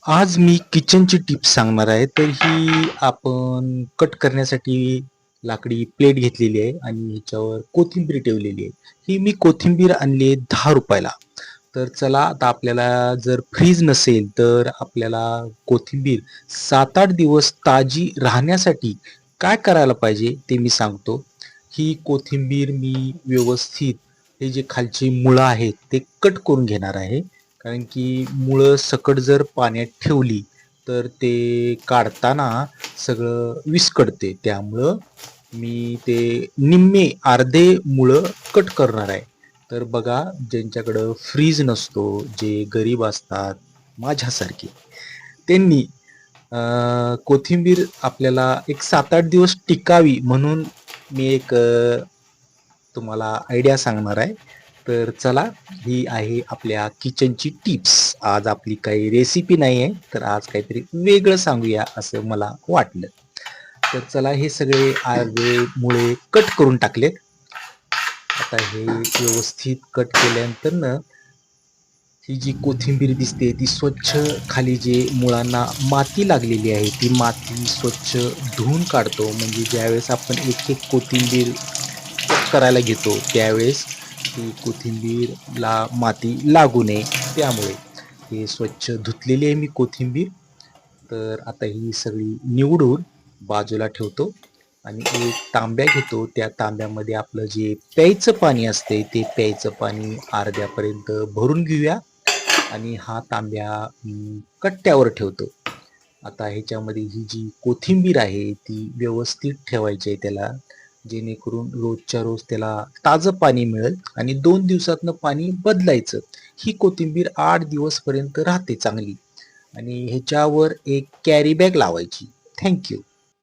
आज मी किचनची टिप्स सांगणार आहे. तर ही आपण कट करण्यासाठी लाकडी प्लेट घेतलेली आहे आणि ह्याच्यावर कोथिंबीर ठेवलेली आहे. ही मी कोथिंबीर आणली आहे ₹10 ला. तर चला आता आपल्याला जर फ्रीज नसेल तर आपल्याला कोथिंबीर 7-8 दिवस ताजी राहण्यासाठी काय करायला पाहिजे ते मी सांगतो. ही कोथिंबीर मी व्यवस्थित हे जे खालची मुळं आहेत ते कट करून घेणार आहे. कारण की मुळं सकट जर पाण्यात ठेवली तर ते काढताना सगळं विस्कटते. त्यामुळं मी ते निम्मे अर्धे मुळं कट करणार आहे. तर बघा, ज्यांच्याकडं फ्रीज नसतो, जे गरीब असतात माझ्यासारखे, त्यांनी कोथिंबीर आपल्याला एक 7-8 दिवस टिकावी म्हणून मी एक तुम्हाला आयडिया सांगणार आहे. तर चला, ही आहे आपल्या किचनची टिप्स. आज आपली काही रेसिपी नाही आहे, तर आज काहीतरी वेगळं सांगूया असं मला वाटलं. तर चला, हे सगळे अर्धे मुळे कट करून टाकलेत. आता हे व्यवस्थित कट केल्यानंतर ना, ही जी कोथिंबीर दिसते ती स्वच्छ, खाली जे मुळांना माती लागलेली आहे ती माती स्वच्छ धुवून काढतो. म्हणजे ज्यावेळेस आपण एक एक कोथिंबीर कट करायला घेतो त्यावेळेस ती कोथिंबीरला माती लागू नये, त्यामुळे हे स्वच्छ धुतलेली आहे मी कोथिंबीर. तर आता ही सगळी निवडून बाजूला ठेवतो आणि एक तांब्या घेतो. त्या तांब्यामध्ये आपलं जे प्यायचं पाणी असते ते प्यायचं पाणी अर्ध्यापर्यंत भरून घेऊया आणि हा तांब्या कट्ट्यावर ठेवतो. आता ह्याच्यामध्ये ही जी कोथिंबीर आहे ती व्यवस्थित ठेवायची आहे त्याला, जेणेकरून रोजच्या रोज त्याला ताजं पाणी मिळेल आणि 2 दिवसातनं पाणी बदलायचं. ही कोथिंबीर 8 दिवसपर्यंत राहते चांगली आणि ह्याच्यावर एक कॅरी बॅग लावायची. Thank you.